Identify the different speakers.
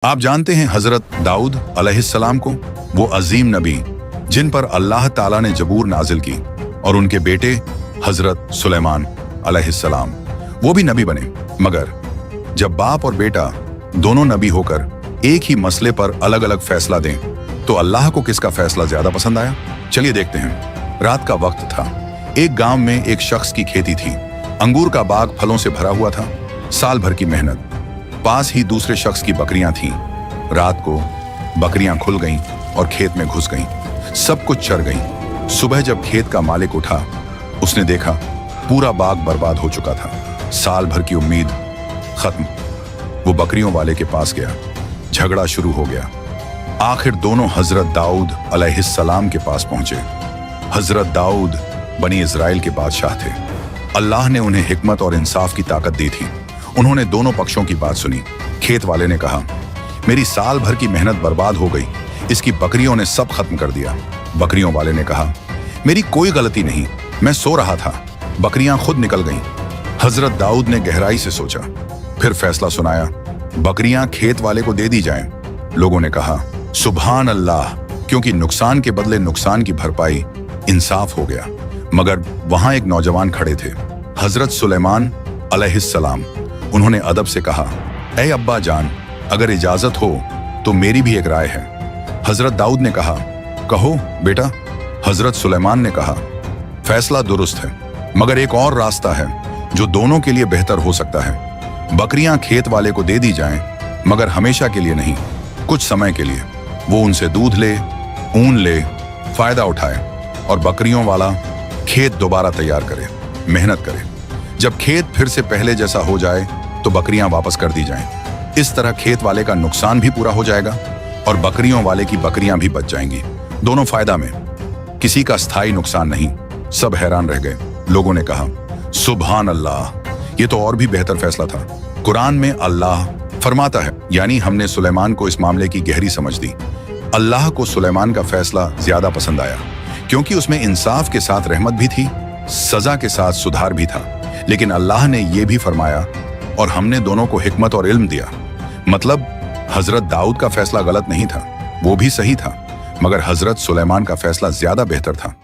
Speaker 1: आप जानते हैं हजरत दाऊद अलैहिस्सलाम को, वो अजीम नबी जिन पर अल्लाह ताला ने जबूर नाजिल की, और उनके बेटे हजरत सुलेमान अलैहिस्सलाम वो भी नबी बने। मगर जब बाप और बेटा दोनों नबी होकर एक ही मसले पर अलग अलग फैसला दें तो अल्लाह को किसका फैसला ज्यादा पसंद आया? चलिए देखते हैं। रात का वक्त था। एक गांव में एक शख्स की खेती थी। अंगूर का बाग फलों से भरा हुआ था। साल भर की मेहनत। पास ही दूसरे शख्स की बकरियां थीं। रात को बकरियां खुल गईं और खेत में घुस गईं। सब कुछ चर गईं। सुबह जब खेत का मालिक उठा, उसने देखा पूरा बाग बर्बाद हो चुका था। साल भर की उम्मीद खत्म। वो बकरियों वाले के पास गया। झगड़ा शुरू हो गया। आखिर दोनों हजरत दाऊद अलैहिस्सलाम के पास पहुंचे। हजरत दाऊद बनी इजराइल के बादशाह थे। अल्लाह ने उन्हें हिकमत और इंसाफ की ताकत दी थी। उन्होंने दोनों पक्षों की बात सुनी। खेत वाले ने कहा, मेरी साल भर की मेहनत बर्बाद हो गई, इसकी बकरियों ने सब खत्म कर दिया। बकरियों वाले ने कहा, मेरी कोई गलती नहीं, मैं सो रहा था, बकरियां खुद निकल गईं। हजरत दाऊद ने गहराई से सोचा, फिर फैसला सुनाया, बकरियां खेत वाले को दे दी जाएं। लोगों ने कहा, सुभान अल्लाह, क्योंकि नुकसान के बदले नुकसान की भरपाई इंसाफ हो गया। मगर वहां एक नौजवान खड़े थे, हजरत सुलेमान अलैहिस्सलाम। उन्होंने अदब से कहा, ऐ अब्बा जान, अगर इजाजत हो तो मेरी भी एक राय है। हजरत दाऊद ने कहा, कहो बेटा। हजरत सुलेमान ने कहा, फैसला दुरुस्त है, मगर एक और रास्ता है जो दोनों के लिए बेहतर हो सकता है। बकरियां खेत वाले को दे दी जाएं, मगर हमेशा के लिए नहीं, कुछ समय के लिए। वो उनसे दूध ले, ऊन ले, फायदा उठाए, और बकरियों वाला खेत दोबारा तैयार करे, मेहनत करे। जब खेत फिर से पहले जैसा हो जाए तो बकरियां वापस कर दी जाएं। इस तरह खेत वाले का नुकसान भी पूरा हो जाएगा और बकरियों वाले की बकरियां भी बच जाएंगी। दोनों फायदा में, किसी का स्थायी नुकसान नहीं। सब हैरान रह गए। लोगों ने कहा, सुभान अल्लाह, ये तो और भी बेहतर फैसला था। कुरान में अल्लाह फरमाता है, यानी हमने सुलेमान को इस मामले की गहरी समझ दी। अल्लाह को सुलेमान का फैसला ज्यादा पसंद आया, क्योंकि उसमें इंसाफ के साथ रहमत भी थी, सजा के साथ सुधार भी था। लेकिन अल्लाह ने यह भी फरमाया, और हमने दोनों को हिकमत और इल्म दिया। मतलब हजरत दाऊद का फैसला गलत नहीं था, वो भी सही था, मगर हजरत सुलेमान का फैसला ज्यादा बेहतर था।